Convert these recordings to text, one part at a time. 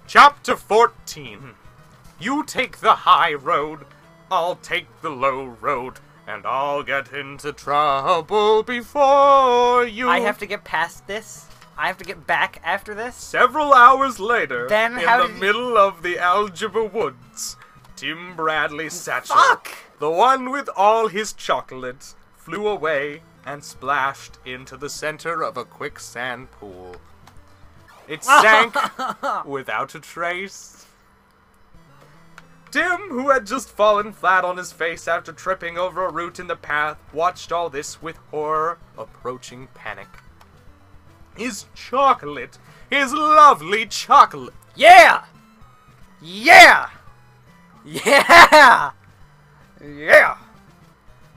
Chapter 14. You take the high road, I'll take the low road, and I'll get into trouble before you. I have to get past this? I have to get back after this? Several hours later, Then in how the did middle of the algebra woods, Tim Bradley Satchel, Fuck! the one with all his chocolate, flew away and splashed into the center of a quicksand pool. It sank without a trace. Tim, who had just fallen flat on his face after tripping over a root in the path, watched all this with horror approaching panic. His chocolate, his lovely chocolate. Yeah! Yeah! Yeah! Yeah!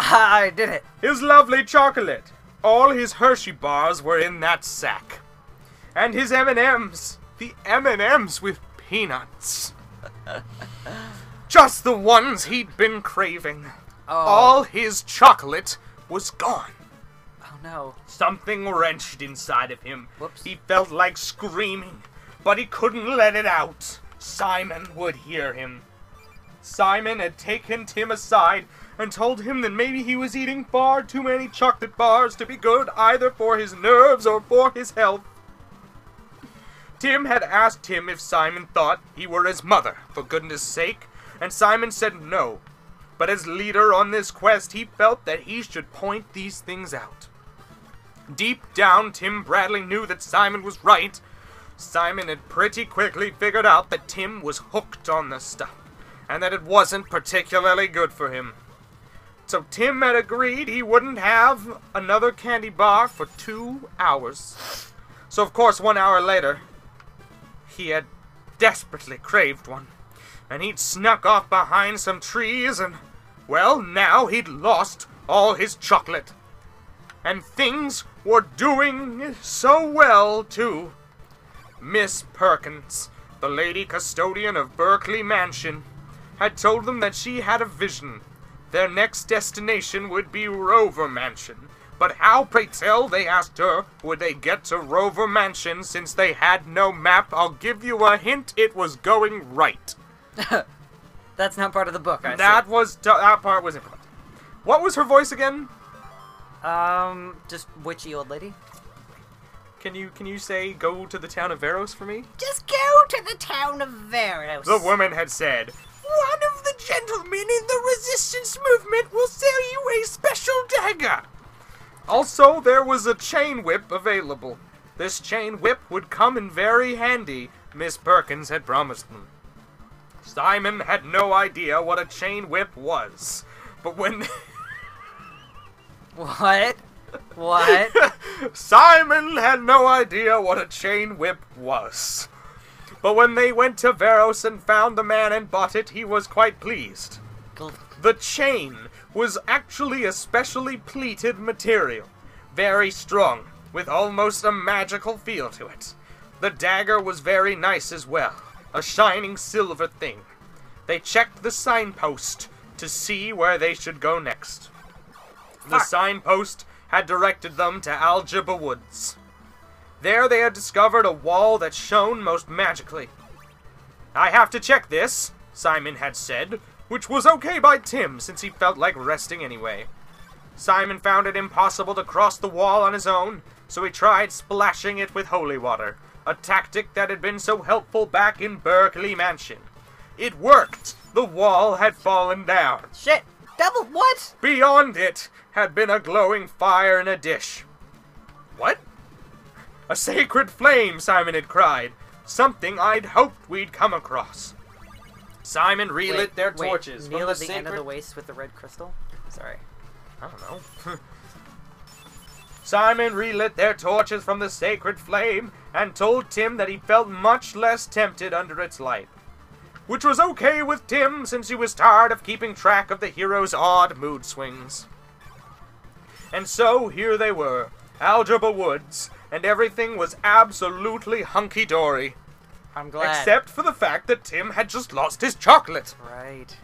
I did it. His lovely chocolate. All his Hershey bars were in that sack. And his M&Ms. The M&Ms with peanuts. Just the ones he'd been craving. Oh. All his chocolate was gone. Oh no. Something wrenched inside of him. Whoops. He felt like screaming, but he couldn't let it out. Simon would hear him. Simon had taken Tim aside and told him that maybe he was eating far too many chocolate bars to be good either for his nerves or for his health. Tim had asked him if Simon thought he were his mother, for goodness sake, and Simon said no. But as leader on this quest, he felt that he should point these things out. Deep down, Tim Bradley knew that Simon was right. Simon had pretty quickly figured out that Tim was hooked on the stuff, and that it wasn't particularly good for him. So Tim had agreed he wouldn't have another candy bar for 2 hours. So of course 1 hour later, he had desperately craved one, and he'd snuck off behind some trees and, well, now he'd lost all his chocolate. And things were doing so well, too. Miss Perkins, the lady custodian of Berkeley Mansion, had told them that she had a vision. Their next destination would be Rover Mansion. But how, pray tell, they asked her, would they get to Rover Mansion since they had no map? I'll give you a hint, it was going right. That's not part of the book, I see. That part was important. What was her voice again? Just witchy old lady. Can you say, go to the town of Veros for me? Just go to the town of Veros. The woman had said, one of the gentlemen in the resistance movement will sell you a special dagger. Also, there was a chain whip available. This chain whip would come in very handy, Miss Perkins had promised them. Simon had no idea what a chain whip was, but when... What? What? Simon had no idea what a chain whip was. But when they went to Veros and found the man and bought it, he was quite pleased. The chain was actually a specially pleated material, very strong, with almost a magical feel to it. The dagger was very nice as well, a shining silver thing. They checked the signpost to see where they should go next. The signpost had directed them to Algebra Woods. There they had discovered a wall that shone most magically. I have to check this, Simon had said, which was okay by Tim since he felt like resting anyway. Simon found it impossible to cross the wall on his own, so he tried splashing it with holy water, a tactic that had been so helpful back in Berkeley Mansion. It worked! The wall had fallen down. Shit! Double what? Beyond it had been a glowing fire in a dish. What? A sacred flame, Simon had cried. Something I'd hoped we'd come across. Simon relit their torches. Kneel from at the the end of sacred... the waist with the red crystal? Sorry. I don't know. Simon relit their torches from the sacred flame and told Tim that he felt much less tempted under its light. Which was okay with Tim since he was tired of keeping track of the hero's odd mood swings. And so here they were, Algebra Woods, and everything was absolutely hunky-dory. I'm glad. Except for the fact that Tim had just lost his chocolate. Right.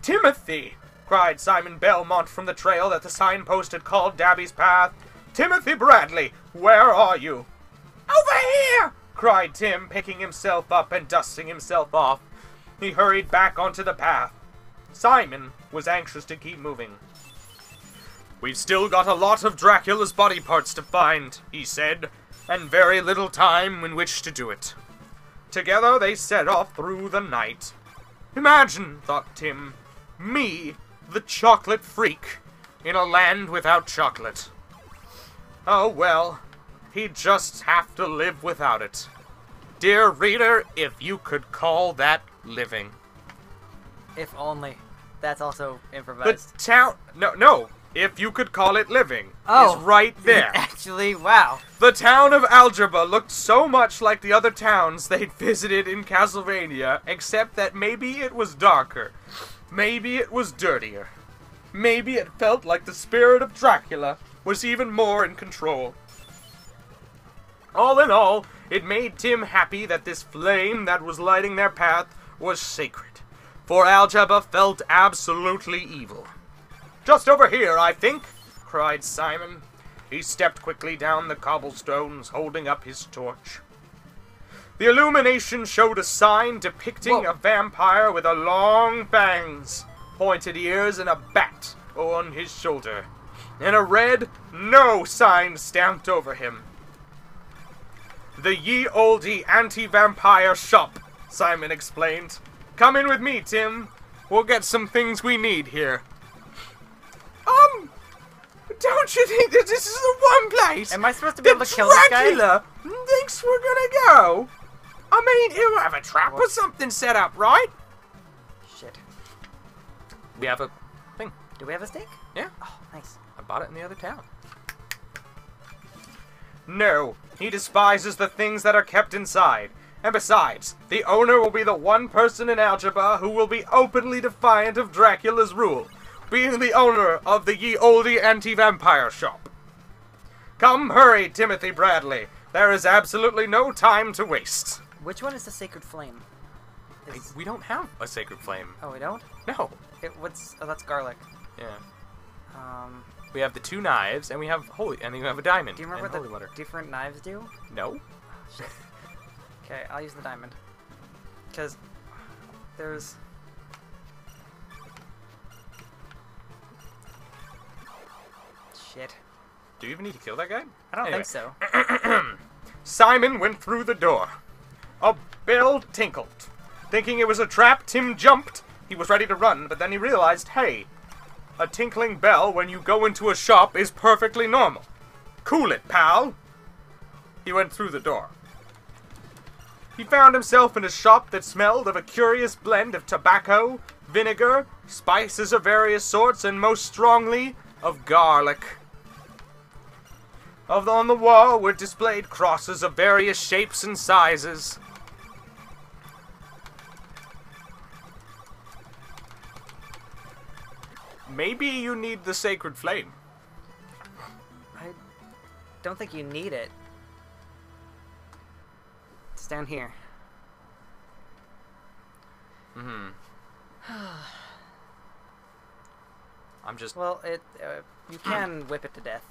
Timothy! Cried Simon Belmont from the trail that the signpost had called Dabby's path. Timothy Bradley, where are you? Over here! cried Tim, picking himself up and dusting himself off. He hurried back onto the path. Simon was anxious to keep moving. "We've still got a lot of Dracula's body parts to find," he said, "and very little time in which to do it." Together they set off through the night. Imagine, thought Tim, me, the chocolate freak, in a land without chocolate. Oh well, he'd just have to live without it. Dear reader, if you could call that living. If only. That's also The improvised. town... No. If you could call it living. Oh. Is right there. Actually, wow. The town of Algebra looked so much like the other towns they'd visited in Castlevania, except that maybe it was darker. Maybe it was dirtier. Maybe it felt like the spirit of Dracula was even more in control. All in all, it made Tim happy that this flame that was lighting their path was sacred. For Algebra felt absolutely evil. "Just over here, I think," cried Simon. He stepped quickly down the cobblestones, holding up his torch. The illumination showed a sign depicting a vampire with a long fangs, pointed ears, and a bat on his shoulder, and a red "No" sign stamped over him. "The Ye Olde Anti-Vampire Shop," Simon explained. "Come in with me, Tim. We'll get some things we need here." Don't you think that this is the one place Am I supposed to be able to kill this guy? Dracula thinks we're gonna go? I mean, he'll have a trap or something set up, right? Shit. We have a thing. Do we have a stake? Yeah. Oh, nice. I bought it in the other town. No, he despises the things that are kept inside. And besides, the owner will be the one person in Algebra who will be openly defiant of Dracula's rule, being the owner of the Ye Olde Anti-Vampire Shop. Come, hurry, Timothy Bradley. There is absolutely no time to waste. Which one is the sacred flame? We don't have a sacred flame. Oh, we don't? No. Oh, that's garlic. Yeah. Do We have the 2 knives, and we have and then we have a diamond. you remember and what holy the water. different knives do? No. Shit. Okay, I'll use the diamond. Because there's... Shit. Do you even need to kill that guy? I don't Anyway. think so. Simon went through the door. A bell tinkled. Thinking it was a trap, Tim jumped. He was ready to run, but then he realized, hey, a tinkling bell when you go into a shop is perfectly normal. Cool it, pal. He went through the door. He found himself in a shop that smelled of a curious blend of tobacco, vinegar, spices of various sorts, and most strongly, of garlic. On the wall were displayed crosses of various shapes and sizes. Maybe you need the sacred flame. I don't think you need it. It's down here. I'm just... Well, you can whip it to death.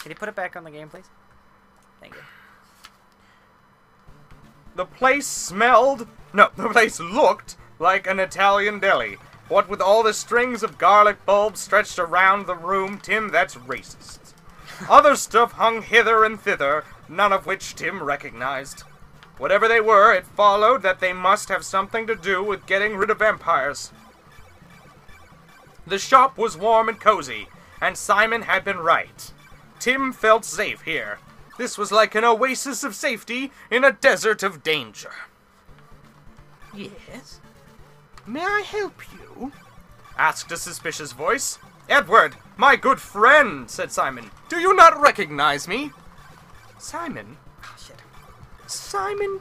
Can you put it back on the game, please? Thank you. The place the place looked like an Italian deli. What with all the strings of garlic bulbs stretched around the room, Tim, that's racist. Other stuff hung hither and thither, none of which Tim recognized. Whatever they were, it followed that they must have something to do with getting rid of vampires. The shop was warm and cozy, and Simon had been right. Tim felt safe here. This was like an oasis of safety in a desert of danger. Yes? May I help you? Asked a suspicious voice. Edward, my good friend, said Simon. Do you not recognize me? Simon? Oh, shit. Simon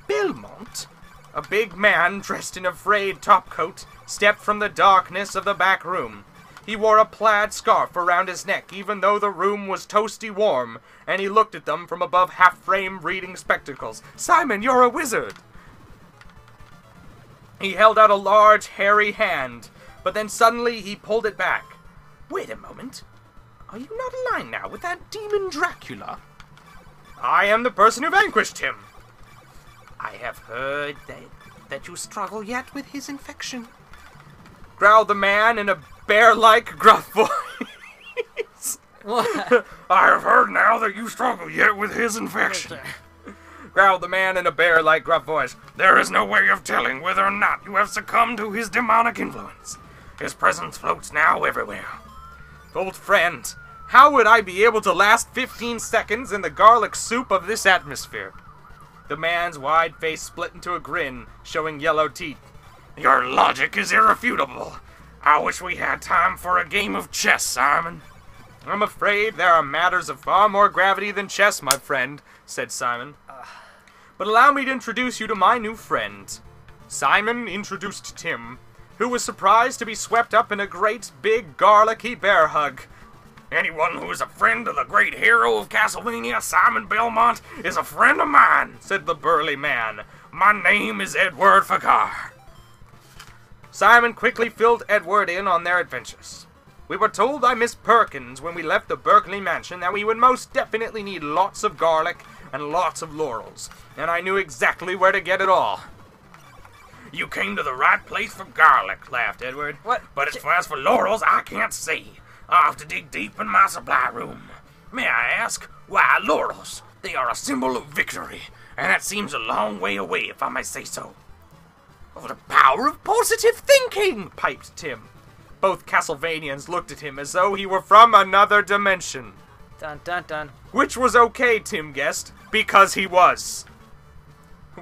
Belmont? A big man dressed in a frayed topcoat stepped from the darkness of the back room. He wore a plaid scarf around his neck, even though the room was toasty warm, and he looked at them from above half-frame reading spectacles. Simon, you're a wizard! He held out a large, hairy hand, but then suddenly he pulled it back. Wait a moment. Are you not aligned now with that demon Dracula? I am the person who vanquished him. I have heard that you struggle yet with his infection, growled the man in a bear-like gruff voice. What? I have heard now that you struggle yet with his infection, growled the man in a bear-like gruff voice. There is no way of telling whether or not you have succumbed to his demonic influence. His presence floats now everywhere. Old friend, how would I be able to last 15 seconds in the garlic soup of this atmosphere? The man's wide face split into a grin, showing yellow teeth. Your logic is irrefutable. I wish we had time for a game of chess, Simon. I'm afraid there are matters of far more gravity than chess, my friend, said Simon. But allow me to introduce you to my new friend. Simon introduced Tim, who was surprised to be swept up in a great, big, garlicky bear hug. Anyone who is a friend of the great hero of Castlevania, Simon Belmont, is a friend of mine, said the burly man. My name is Edward Fakar. Simon quickly filled Edward in on their adventures. We were told by Miss Perkins when we left the Berkeley mansion that we would most definitely need lots of garlic and lots of laurels, and I knew exactly where to get it all. You came to the right place for garlic, laughed Edward. What? But as for laurels, I can't see. I'll have to dig deep in my supply room. May I ask, why laurels? They are a symbol of victory, and that seems a long way away, if I may say so. Oh, the power of positive thinking, piped Tim. Both Castlevanians looked at him as though he were from another dimension. Dun dun dun. Which was okay, Tim guessed, because he was.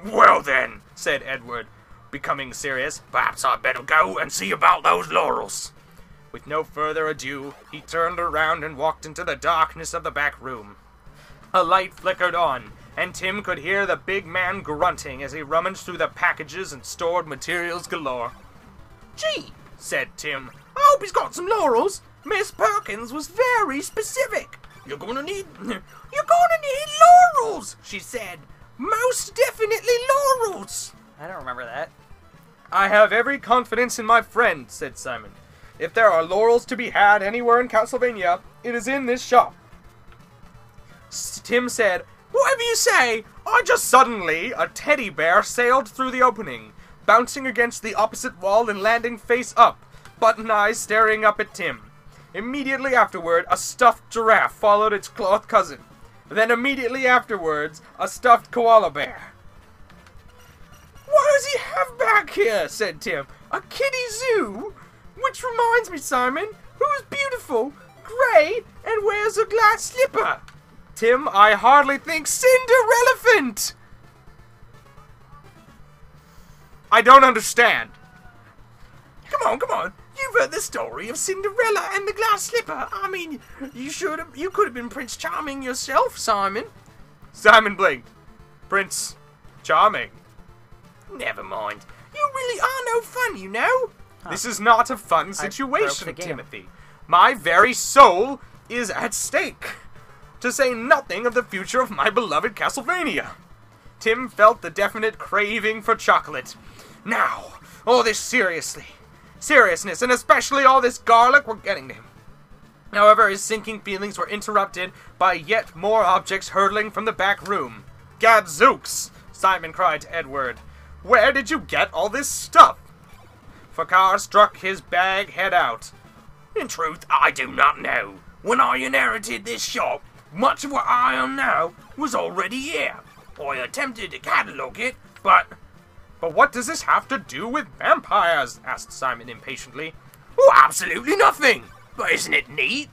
Well then, said Edward, becoming serious, perhaps I'd better go and see about those laurels. With no further ado, he turned around and walked into the darkness of the back room. A light flickered on, and Tim could hear the big man grunting as he rummaged through the packages and stored materials galore. Gee, said Tim, I hope he's got some laurels. Miss Perkins was very specific. You're gonna need laurels, she said. Most definitely laurels. I don't remember that. I have every confidence in my friend, said Simon. If there are laurels to be had anywhere in Castlevania, it is in this shop. Tim said, whatever you say. Suddenly, a teddy bear sailed through the opening, bouncing against the opposite wall and landing face up, button eyes staring up at Tim. Immediately afterward, a stuffed giraffe followed its cloth cousin. Then immediately afterwards, a stuffed koala bear. What does he have back here? Said Tim. A kiddie zoo? Which reminds me, Simon, who is beautiful, grey, and wears a glass slipper? Tim, I hardly think Cinderelephant! I don't understand. Come on. You've heard the story of Cinderella and the glass slipper. I mean, you could have been Prince Charming yourself, Simon. Simon blinked. Prince Charming? Never mind. You really are no fun, you know. Huh. This is not a fun situation, Timothy. My very soul is at stake. To say nothing of the future of my beloved Castlevania. Tim felt the definite craving for chocolate. Now, all this seriousness, and especially all this garlic were getting to him. However, his sinking feelings were interrupted by yet more objects hurtling from the back room. Gadzooks! Simon cried to Edward. Where did you get all this stuff? Fakar struck his bag head out. In truth, I do not know. When I inherited this shop, much of what I am now was already here. I attempted to catalogue it, but what does this have to do with vampires? Asked Simon impatiently. Oh, absolutely nothing. But isn't it neat?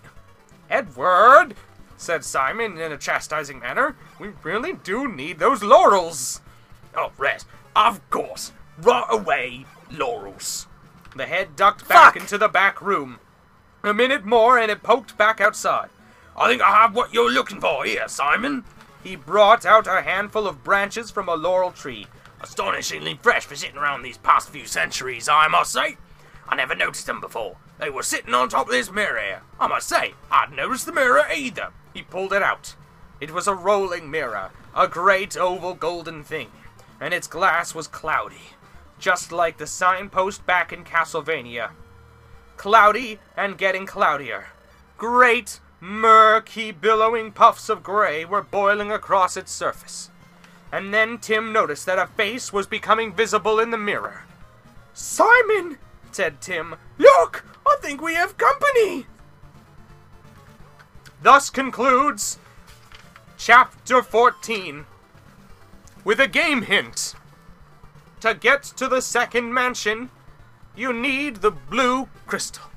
Edward, said Simon in a chastising manner, we really do need those laurels. Oh, rest. Of course. Right away, laurels. The head ducked back into the back room. A minute more and it poked back outside. I think I have what you're looking for here, Simon. He brought out a handful of branches from a laurel tree. Astonishingly fresh for sitting around these past few centuries, I must say. I never noticed them before. They were sitting on top of this mirror here. I must say, I'd noticed the mirror either. He pulled it out. It was a rolling mirror, a great oval golden thing, and its glass was cloudy, just like the signpost back in Castlevania. Cloudy and getting cloudier. Great, murky, billowing puffs of gray were boiling across its surface. And then Tim noticed that a face was becoming visible in the mirror. "Simon," said Tim, "look, I think we have company." Thus concludes Chapter 14, with a game hint. To get to the second mansion, you need the blue crystal.